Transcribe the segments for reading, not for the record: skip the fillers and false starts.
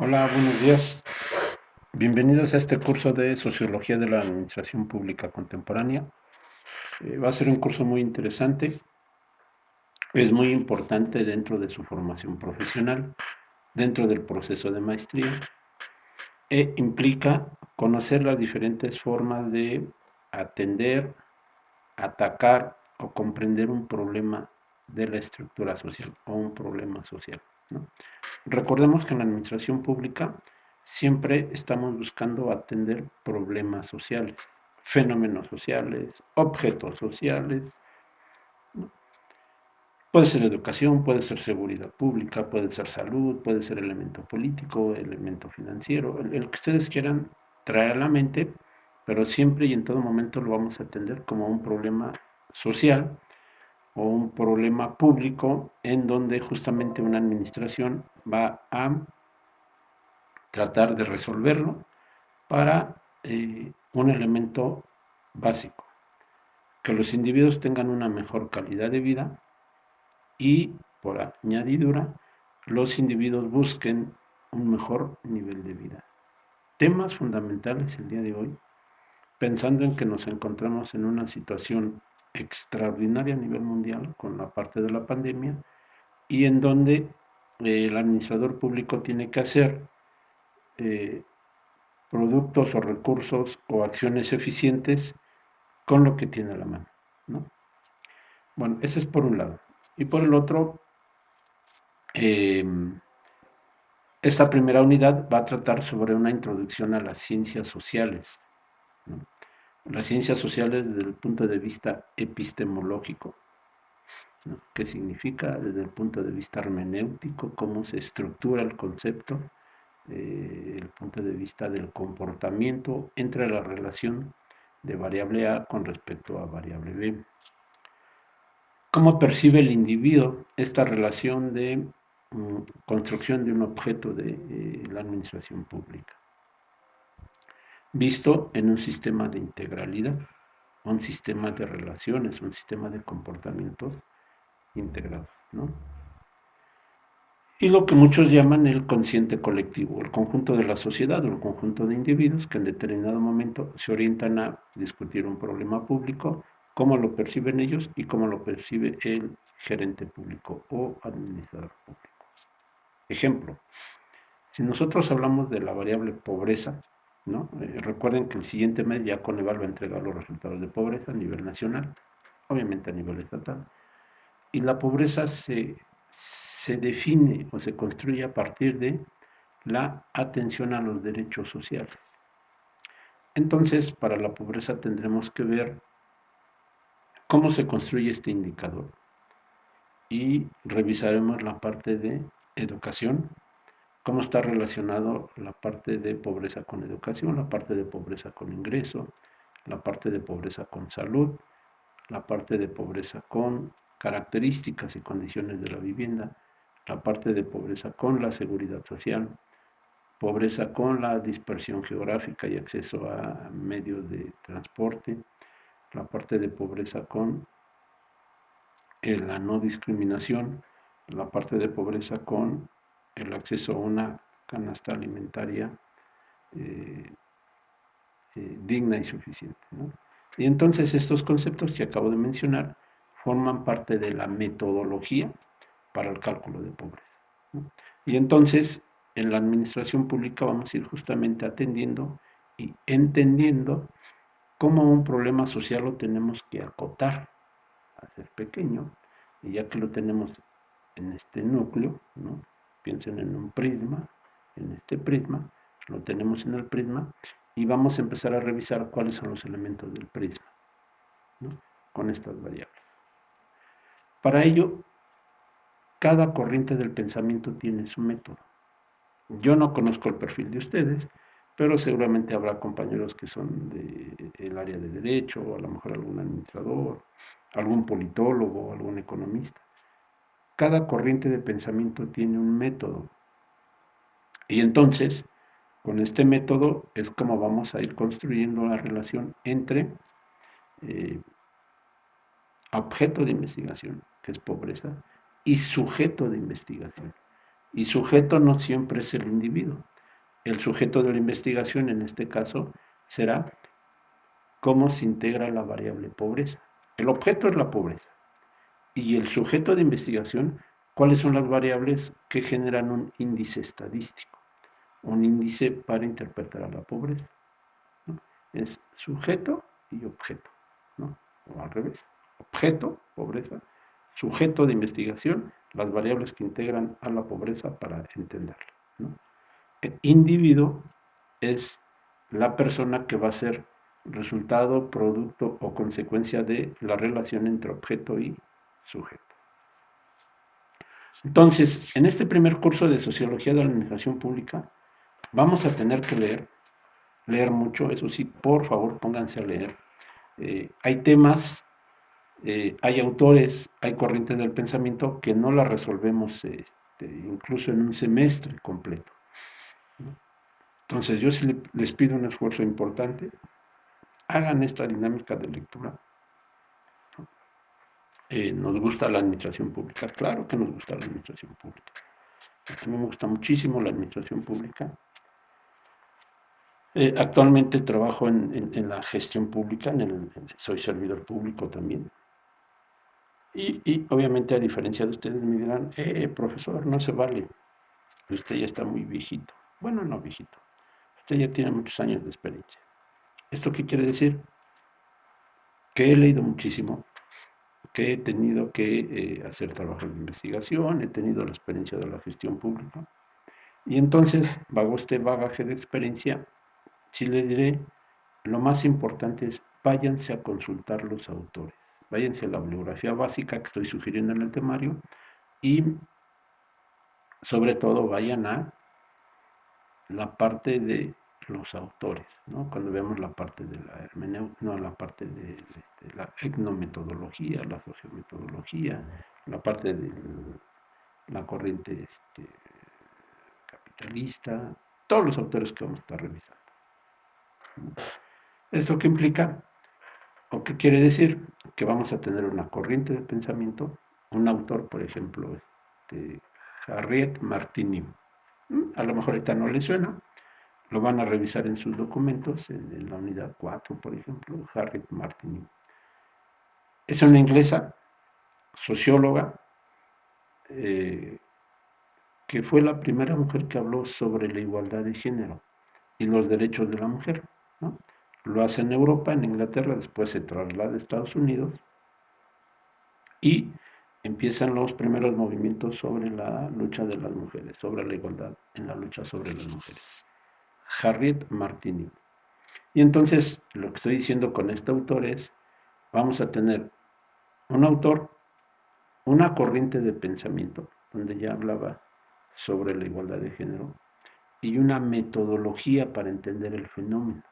Hola, buenos días. Bienvenidos a este curso de Sociología de la Administración Pública Contemporánea. Va a ser un curso muy interesante, es muy importante dentro de su formación profesional, dentro del proceso de maestría, e implica conocer las diferentes formas de atender, atacar o comprender un problema de la estructura social o un problema social, ¿no? Recordemos que en la administración pública siempre estamos buscando atender problemas sociales, fenómenos sociales, objetos sociales, ¿no? Puede ser educación, puede ser seguridad pública, puede ser salud, puede ser elemento político, elemento financiero, el que ustedes quieran traer a la mente, pero siempre y en todo momento lo vamos a atender como un problema social o un problema público en donde justamente una administración va a tratar de resolverlo para un elemento básico, que los individuos tengan una mejor calidad de vida y, por añadidura, los individuos busquen un mejor nivel de vida. Temas fundamentales el día de hoy, pensando en que nos encontramos en una situación extraordinaria a nivel mundial con la parte de la pandemia y en donde el administrador público tiene que hacer eh, productos o recursos o acciones eficientes con lo que tiene a la mano, ¿no? Bueno, ese es por un lado. Y por el otro, eh, esta primera unidad va a tratar sobre una introducción a las ciencias sociales, ¿no? Las ciencias sociales desde el punto de vista epistemológico, ¿no? ¿Qué significa? Desde el punto de vista hermenéutico, cómo se estructura el concepto, el punto de vista del comportamiento entre la relación de variable A con respecto a variable B. ¿Cómo percibe el individuo esta relación de construcción de un objeto de la administración pública? Visto en un sistema de integralidad, un sistema de relaciones, un sistema de comportamientos integrados, ¿no? Y lo que muchos llaman el consciente colectivo, el conjunto de la sociedad o el conjunto de individuos que en determinado momento se orientan a discutir un problema público, cómo lo perciben ellos y cómo lo percibe el gerente público o administrador público. Ejemplo, si nosotros hablamos de la variable pobreza, ¿no? Recuerden que el siguiente mes ya Coneval va a entregar los resultados de pobreza a nivel nacional, obviamente a nivel estatal. Y la pobreza se define o se construye a partir de la atención a los derechos sociales. Entonces, para la pobreza tendremos que ver cómo se construye este indicador y revisaremos la parte de educación, cómo está relacionado la parte de pobreza con educación, la parte de pobreza con ingreso, la parte de pobreza con salud, la parte de pobreza con características y condiciones de la vivienda, la parte de pobreza con la seguridad social, pobreza con la dispersión geográfica y acceso a medios de transporte, la parte de pobreza con la no discriminación, la parte de pobreza con el acceso a una canasta alimentaria eh, digna y suficiente, ¿no? Y entonces estos conceptos que acabo de mencionar forman parte de la metodología para el cálculo de pobreza, ¿no? Y entonces en la administración pública vamos a ir justamente atendiendo y entendiendo cómo un problema social lo tenemos que acotar, hacer pequeño, y ya que lo tenemos en este núcleo, ¿no? Piensen en un prisma, en este prisma, lo tenemos en el prisma, y vamos a empezar a revisar cuáles son los elementos del prisma, ¿no? Con estas variables. Para ello, cada corriente del pensamiento tiene su método. Yo no conozco el perfil de ustedes, pero seguramente habrá compañeros que son del área de derecho, o a lo mejor algún administrador, algún politólogo, algún economista. Cada corriente de pensamiento tiene un método. Y entonces, con este método es como vamos a ir construyendo la relación entre eh, objeto de investigación, que es pobreza, y sujeto de investigación. Y sujeto no siempre es el individuo. El sujeto de la investigación, en este caso, será cómo se integra la variable pobreza. El objeto es la pobreza. Y el sujeto de investigación, cuáles son las variables que generan un índice estadístico, un índice para interpretar a la pobreza, ¿no? Es sujeto y objeto, ¿no? O al revés, objeto, pobreza, sujeto de investigación, las variables que integran a la pobreza para entenderla, ¿no? El individuo es la persona que va a ser resultado, producto o consecuencia de la relación entre objeto y sujeto. Entonces, en este primer curso de Sociología de la Administración Pública, vamos a tener que leer mucho, eso sí, por favor, pónganse a leer. Hay temas, hay autores, hay corrientes del pensamiento que no las resolvemos incluso en un semestre completo, ¿no? Entonces, yo sí les pido un esfuerzo importante, hagan esta dinámica de lectura. ¿Nos gusta la administración pública? Claro que nos gusta la administración pública. A mí me gusta muchísimo la administración pública. Actualmente trabajo en la gestión pública, soy servidor público también. Y obviamente, a diferencia de ustedes, me dirán, profesor, no se vale, usted ya está muy viejito. Bueno, no viejito, usted ya tiene muchos años de experiencia. ¿Esto qué quiere decir? Que he leído muchísimo, que he tenido que hacer trabajos de investigación, he tenido la experiencia de la gestión pública. Y entonces, bajo este bagaje de experiencia, sí les diré, lo más importante es váyanse a consultar los autores, váyanse a la bibliografía básica que estoy sugiriendo en el temario y sobre todo vayan a la parte de los autores, ¿no? Cuando vemos la parte de la hermenéutica, no, la parte de la etnometodología, la sociometodología, la parte de la corriente capitalista, todos los autores que vamos a estar revisando. ¿Esto qué implica? ¿O qué quiere decir? Que vamos a tener una corriente de pensamiento, un autor, por ejemplo, Harriet Martineau. A lo mejor ahorita no le suena, lo van a revisar en sus documentos, en la unidad 4, por ejemplo, Harriet Martineau. Es una inglesa, socióloga, eh, que fue la primera mujer que habló sobre la igualdad de género y los derechos de la mujer, ¿no? Lo hace en Europa, en Inglaterra, después se traslada a Estados Unidos y empiezan los primeros movimientos sobre la lucha de las mujeres, sobre la igualdad en la lucha sobre las mujeres. Harriet Martineau. Y entonces, lo que estoy diciendo con este autor es, vamos a tener un autor, una corriente de pensamiento, donde ya hablaba sobre la igualdad de género, y una metodología para entender el fenómeno,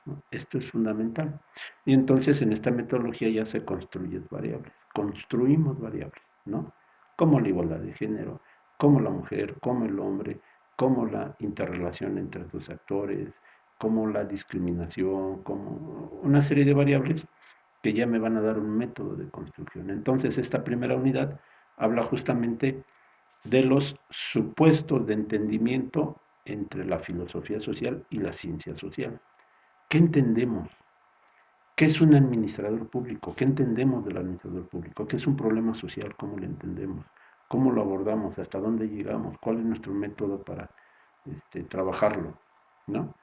¿no? Esto es fundamental. Y entonces en esta metodología ya se construyen variables, construimos variables, ¿no? Como la igualdad de género, como la mujer, como el hombre, como la interrelación entre dos actores, como la discriminación, como una serie de variables que ya me van a dar un método de construcción. Entonces esta primera unidad habla justamente de los supuestos de entendimiento entre la filosofía social y la ciencia social. ¿Qué entendemos? ¿Qué es un administrador público? ¿Qué entendemos del administrador público? ¿Qué es un problema social? ¿Cómo lo entendemos? ¿Cómo lo abordamos? ¿Hasta dónde llegamos? ¿Cuál es nuestro método para trabajarlo? ¿No?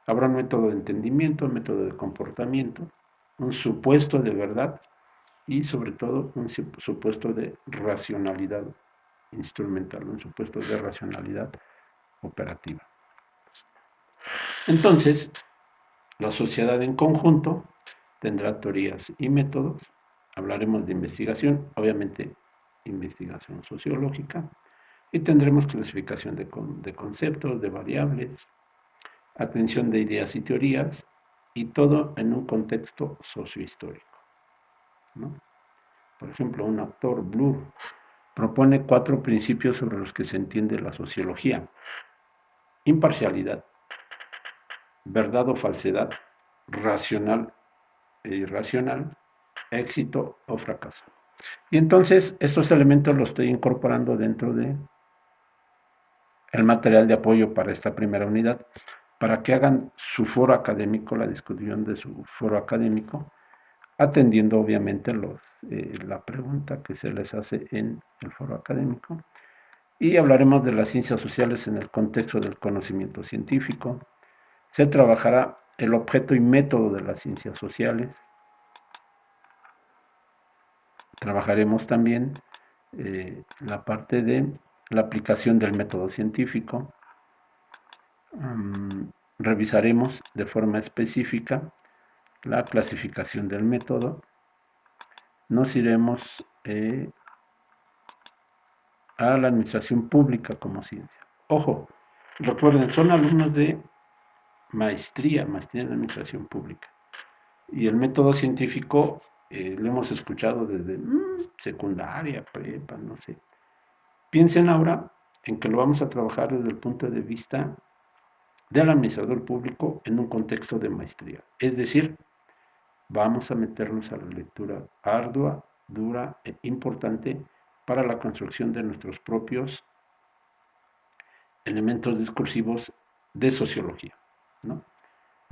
Habrá un método de entendimiento, un método de comportamiento, un supuesto de verdad y sobre todo un supuesto de racionalidad instrumental, un supuesto de racionalidad operativa. Entonces, la sociedad en conjunto tendrá teorías y métodos. Hablaremos de investigación, obviamente investigación sociológica, y tendremos clasificación de conceptos, de variables, atención de ideas y teorías, y todo en un contexto sociohistórico, ¿no? Por ejemplo, un autor, Bloor, propone 4 principios sobre los que se entiende la sociología: imparcialidad, verdad o falsedad, racional e irracional, éxito o fracaso. Y entonces estos elementos los estoy incorporando dentro de el material de apoyo para esta primera unidad, para que hagan su foro académico, la discusión de su foro académico, atendiendo obviamente la pregunta que se les hace en el foro académico. Y hablaremos de las ciencias sociales en el contexto del conocimiento científico. Se trabajará el objeto y método de las ciencias sociales. Trabajaremos también la parte de la aplicación del método científico. Revisaremos de forma específica la clasificación del método. Nos iremos a la administración pública como ciencia. Ojo, recuerden, son alumnos de maestría en administración pública. Y el método científico lo hemos escuchado desde secundaria, prepa, no sé. Piensen ahora en que lo vamos a trabajar desde el punto de vista del administrador público en un contexto de maestría. Es decir, vamos a meternos a la lectura ardua, dura e importante para la construcción de nuestros propios elementos discursivos de sociología, ¿no?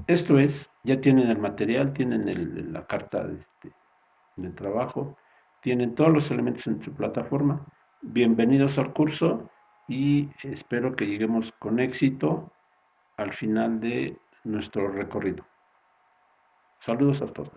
Esto es, ya tienen el material, tienen la carta de trabajo, tienen todos los elementos en su plataforma. Bienvenidos al curso y espero que lleguemos con éxito al final de nuestro recorrido. Saludos a todos.